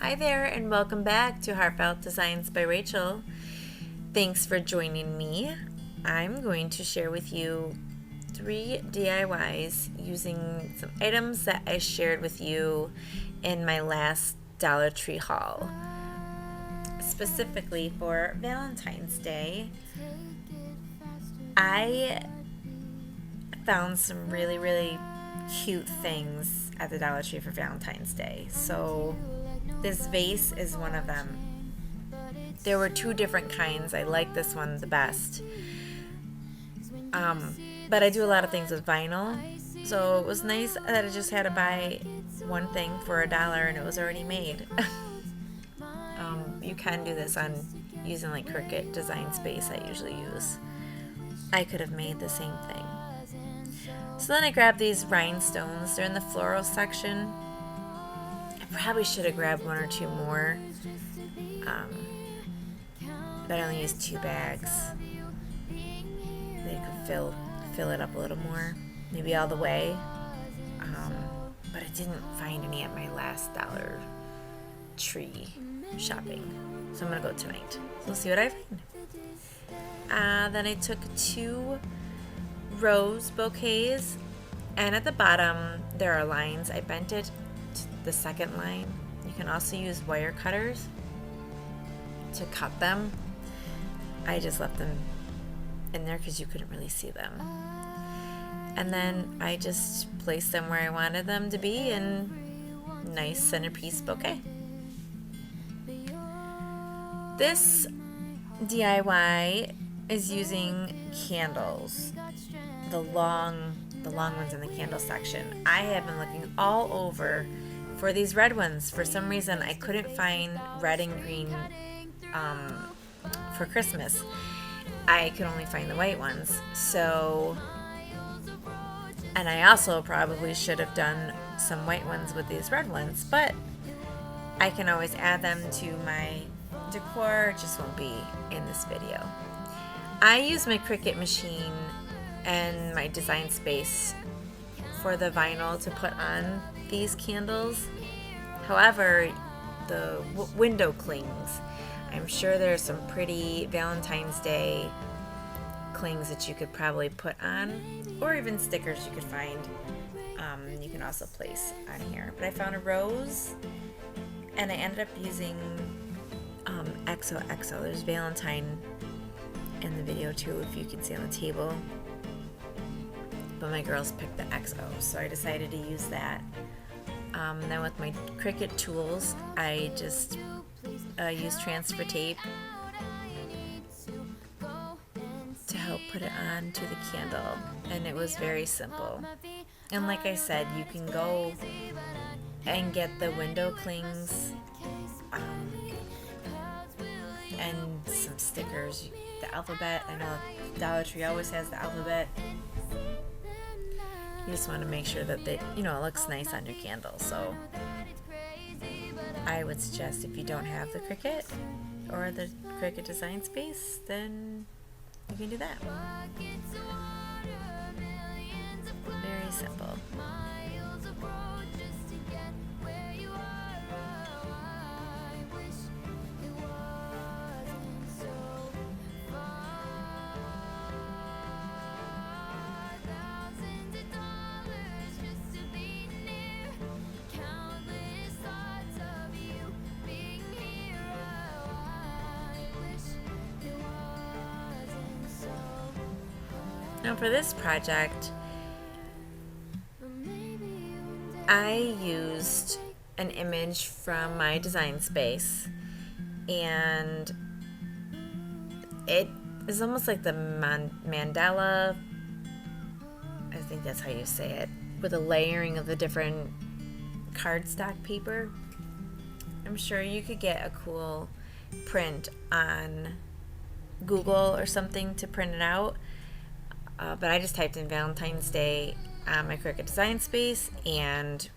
Hi there, and welcome back to Heartfelt Designs by Rachel. Thanks for joining me. I'm going to share with you 3 DIYs using some items that I shared with you in my last Dollar Tree haul. Specifically for Valentine's Day, I found some really cute things at the Dollar Tree for Valentine's Day. So this vase is one of them. There were 2 different kinds. I like this one the best. But I do a lot of things with vinyl. So it was nice that I just had to buy one thing for $1 and it was already made. You can do this on using like Cricut Design Space I usually use. I could have made the same thing. So then I grabbed these rhinestones. They're in the floral section. I probably should have grabbed 1 or 2 more, but I only used 2 bags. They could fill it up a little more, maybe all the way, but I didn't find any at my last Dollar Tree shopping, so I'm gonna go tonight. So we'll see what I find. Then I took 2 rose bouquets, and at the bottom there are lines. I bent it to the second line. You can also use wire cutters to cut them. I just left them in there because you couldn't really see them. And then I just placed them where I wanted them to be in nice centerpiece bouquet. This DIY is using candles, the long ones in the candle section. I have been looking all over for these red ones. For some reason I couldn't find red and green for Christmas. I could only find the white ones. So, and I also probably should have done some white ones with these red ones, but I can always add them to my decor. It just won't be in this video. I use my Cricut machine and my Design Space for the vinyl to put on these candles. However, the window clings, I'm sure there's some pretty Valentine's Day clings that you could probably put on, or even stickers you could find. You can also place on here. But I found a rose, and I ended up using XOXO. There's Valentine in the video too, if you can see on the table. But my girls picked the XO, so I decided to use that. Then with my Cricut tools, I just used transfer tape to help put it on to the candle, and it was very simple. And like I said, you can go and get the window clings and some stickers. The alphabet, I know Dollar Tree always has the alphabet. You just want to make sure that it looks nice on your candle. So I would suggest, if you don't have the Cricut or the Cricut Design Space, then you can do that. Very simple. Now for this project, I used an image from my Design Space, and it is almost like the mandala, I think that's how you say it, with a layering of the different cardstock paper. I'm sure you could get a cool print on Google or something to print it out. But I just typed in Valentine's Day on my Cricut Design Space and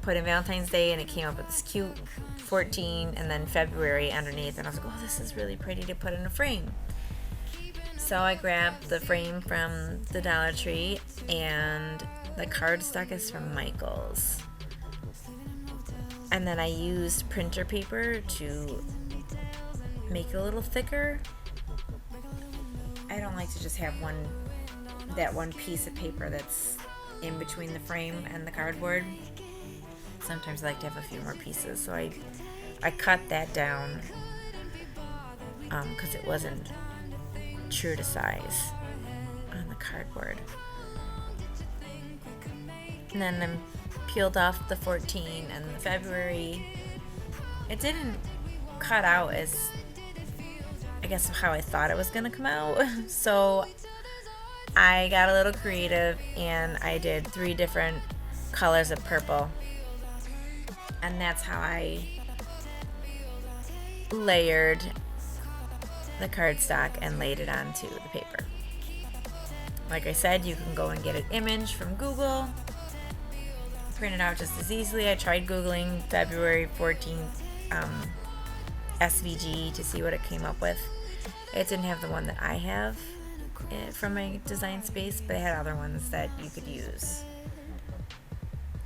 put in Valentine's Day, and it came up with this cute 14 and then February underneath, and I was like, oh, this is really pretty to put in a frame. So I grabbed the frame from the Dollar Tree, and the cardstock is from Michael's. And then I used printer paper to make it a little thicker. I don't like to just have that one piece of paper that's in between the frame and the cardboard. Sometimes I like to have a few more pieces, so I cut that down because it wasn't true to size on the cardboard. And then I peeled off the 14 and the February. It didn't cut out as, I guess, how I thought it was going to come out. So I got a little creative and I did 3 different colors of purple. And that's how I layered the cardstock and laid it onto the paper. Like I said, you can go and get an image from Google, print it out just as easily. I tried Googling February 14th SVG to see what it came up with. It didn't have the one that I have from my design space, but it had other ones that you could use.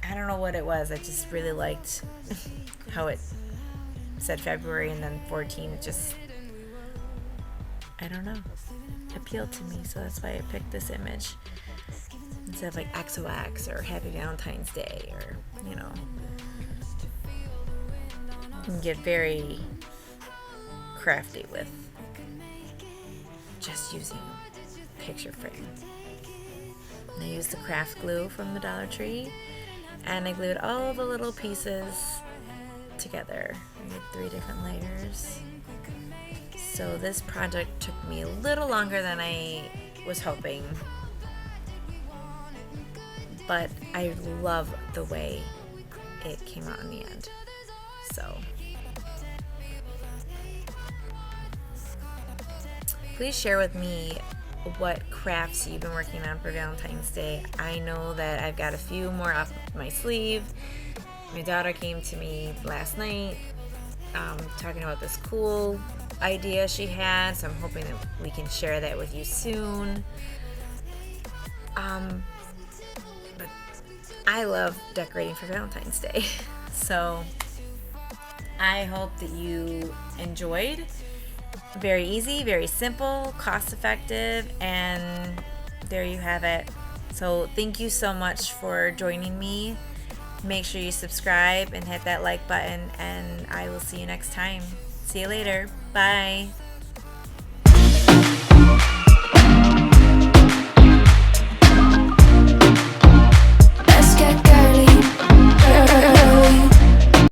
I don't know what it was. I just really liked how it said February and then 14. It just, I don't know, appealed to me. So that's why I picked this image instead of like XOX or Happy Valentine's Day, or, you know, you can get very crafty with just using picture frame. And I used the craft glue from the Dollar Tree, and I glued all the little pieces together. I did 3 different layers. So this project took me a little longer than I was hoping, but I love the way it came out in the end. So please share with me what crafts you've been working on for Valentine's Day. I know that I've got a few more up my sleeve. My daughter came to me last night talking about this cool idea she had, so I'm hoping that we can share that with you soon. But I love decorating for Valentine's Day. So I hope that you enjoyed. Very easy, very simple, cost effective, and there you have it. So thank you so much for joining me. Make sure you subscribe and hit that like button, and I will see you next time. See you later. Bye.